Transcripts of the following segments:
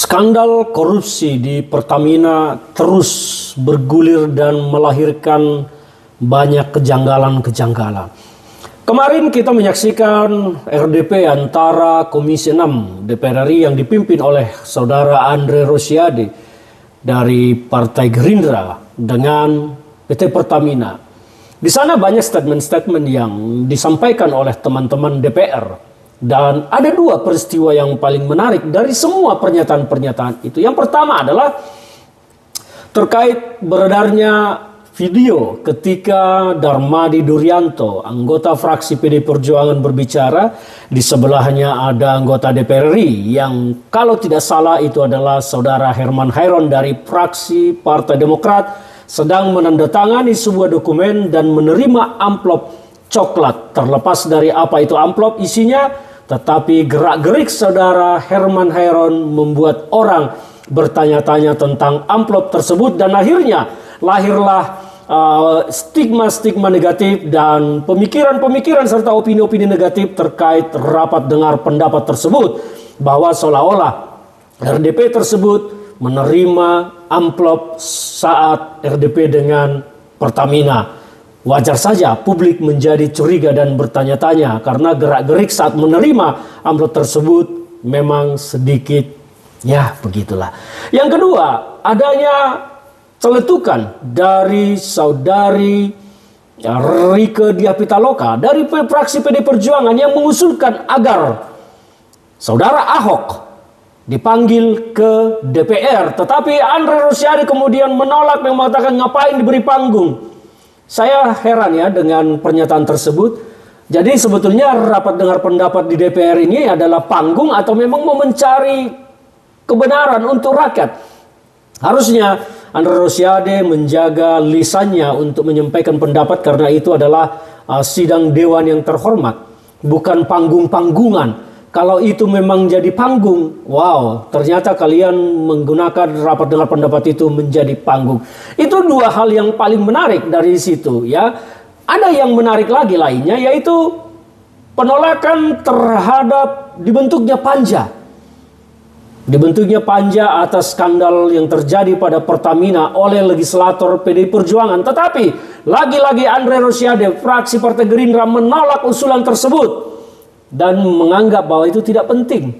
Skandal korupsi di Pertamina terus bergulir dan melahirkan banyak kejanggalan-kejanggalan. Kemarin kita menyaksikan RDP antara Komisi 6 DPR RI yang dipimpin oleh Saudara Andre Rosiade dari Partai Gerindra dengan PT Pertamina. Di sana banyak statement-statement yang disampaikan oleh teman-teman DPR. Dan ada dua peristiwa yang paling menarik dari semua pernyataan-pernyataan itu. Yang pertama adalah terkait beredarnya video ketika Darmadi Durianto, anggota fraksi PD Perjuangan berbicara. Di sebelahnya ada anggota DPR RI yang kalau tidak salah itu adalah Saudara Herman Hairon dari fraksi Partai Demokrat, sedang menandatangani sebuah dokumen dan menerima amplop coklat. Terlepas dari apa itu amplop isinya, tetapi gerak-gerik Saudara Herman Hairon membuat orang bertanya-tanya tentang amplop tersebut, dan akhirnya lahirlah stigma-stigma negatif dan pemikiran-pemikiran serta opini-opini negatif terkait rapat dengar pendapat tersebut, bahwa seolah-olah RDP tersebut menerima amplop saat RDP dengan Pertamina. Wajar saja publik menjadi curiga dan bertanya-tanya karena gerak-gerik saat menerima amplop tersebut memang sedikit, ya begitulah. Yang kedua, adanya celetukan dari Saudari Rieke Diah Pitaloka dari fraksi PD Perjuangan yang mengusulkan agar Saudara Ahok dipanggil ke DPR. Tetapi Andre Rosiade kemudian menolak dan mengatakan ngapain diberi panggung. Saya heran ya dengan pernyataan tersebut. Jadi sebetulnya rapat dengar pendapat di DPR ini adalah panggung atau memang mau mencari kebenaran untuk rakyat. Harusnya Andre Rosiade menjaga lisannya untuk menyampaikan pendapat karena itu adalah sidang dewan yang terhormat, bukan panggung-panggungan. Kalau itu memang jadi panggung, wow, ternyata kalian menggunakan rapat dengar pendapat itu menjadi panggung. Itu dua hal yang paling menarik dari situ ya. Ada yang menarik lagi lainnya, yaitu penolakan terhadap dibentuknya panja. Dibentuknya panja atas skandal yang terjadi pada Pertamina oleh legislator PDI Perjuangan. Tetapi lagi-lagi Andre Rosiade, fraksi Partai Gerindra, menolak usulan tersebut dan menganggap bahwa itu tidak penting.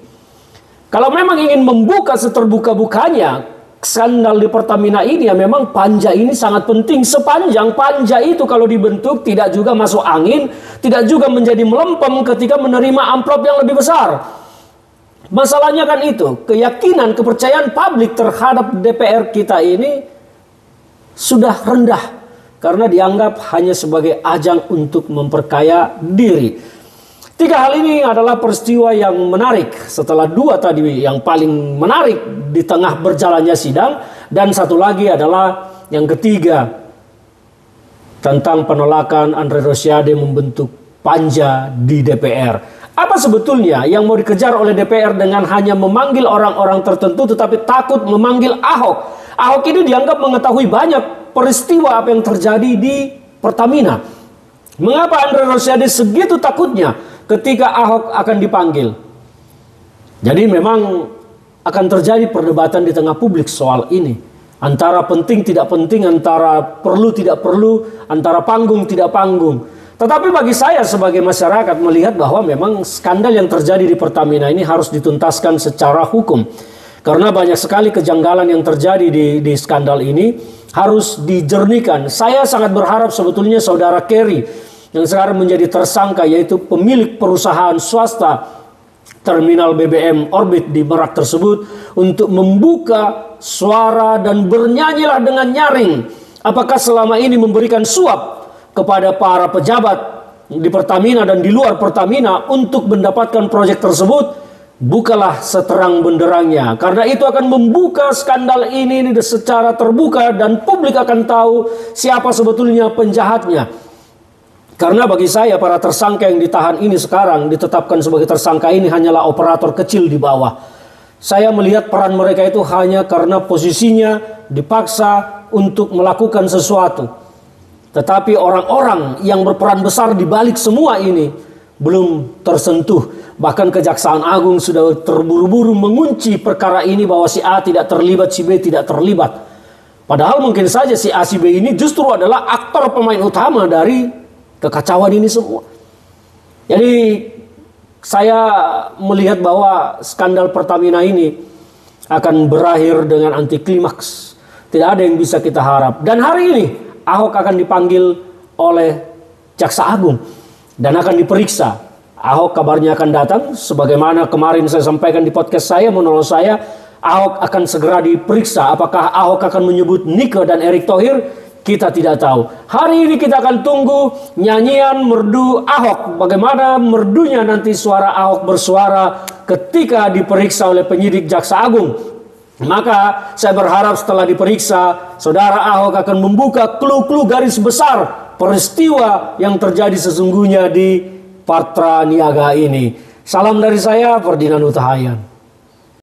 Kalau memang ingin membuka seterbuka-bukanya skandal di Pertamina ini, ya memang panja ini sangat penting. Sepanjang panja itu kalau dibentuk tidak juga masuk angin, tidak juga menjadi melempem ketika menerima amplop yang lebih besar. Masalahnya kan itu, keyakinan, kepercayaan publik terhadap DPR kita ini sudah rendah karena dianggap hanya sebagai ajang untuk memperkaya diri. Tiga hal ini adalah peristiwa yang menarik setelah dua tadi yang paling menarik di tengah berjalannya sidang, dan satu lagi adalah yang ketiga tentang penolakan Andre Rosiade membentuk panja di DPR. Apa sebetulnya yang mau dikejar oleh DPR dengan hanya memanggil orang-orang tertentu tetapi takut memanggil Ahok? Ahok ini dianggap mengetahui banyak peristiwa apa yang terjadi di Pertamina. Mengapa Andre Rosiade segitu takutnya ketika Ahok akan dipanggil? Jadi memang akan terjadi perdebatan di tengah publik soal ini. Antara penting tidak penting, antara perlu tidak perlu, antara panggung tidak panggung. Tetapi bagi saya sebagai masyarakat melihat bahwa memang skandal yang terjadi di Pertamina ini harus dituntaskan secara hukum. Karena banyak sekali kejanggalan yang terjadi di skandal ini harus dijernihkan. Saya sangat berharap sebetulnya Saudara Kerry yang sekarang menjadi tersangka, yaitu pemilik perusahaan swasta terminal BBM Orbit di Merak tersebut, untuk membuka suara dan bernyanyilah dengan nyaring. Apakah selama ini memberikan suap kepada para pejabat di Pertamina dan di luar Pertamina untuk mendapatkan proyek tersebut? Bukalah seterang benderangnya, karena itu akan membuka skandal ini secara terbuka dan publik akan tahu siapa sebetulnya penjahatnya. Karena bagi saya para tersangka yang ditahan ini sekarang, ditetapkan sebagai tersangka ini hanyalah operator kecil di bawah. Saya melihat peran mereka itu hanya karena posisinya dipaksa untuk melakukan sesuatu. Tetapi orang-orang yang berperan besar di balik semua ini belum tersentuh. Bahkan Kejaksaan Agung sudah terburu-buru mengunci perkara ini bahwa si A tidak terlibat, si B tidak terlibat. Padahal mungkin saja si A, si B ini justru adalah aktor pemain utama dari kekacauan ini semua. Jadi saya melihat bahwa skandal Pertamina ini akan berakhir dengan anti klimaks. Tidak ada yang bisa kita harap. Dan hari ini Ahok akan dipanggil oleh Jaksa Agung dan akan diperiksa. Ahok kabarnya akan datang, sebagaimana kemarin saya sampaikan di podcast saya, menurut saya Ahok akan segera diperiksa. Apakah Ahok akan menyebut Nike dan Erick Thohir? Kita tidak tahu. Hari ini kita akan tunggu nyanyian merdu Ahok. Bagaimana merdunya nanti suara Ahok bersuara ketika diperiksa oleh penyidik Jaksa Agung. Maka saya berharap setelah diperiksa, saudara Ahok akan membuka clue-clue garis besar peristiwa yang terjadi sesungguhnya di Patra Niaga ini. Salam dari saya, Ferdinand Huta Hayan.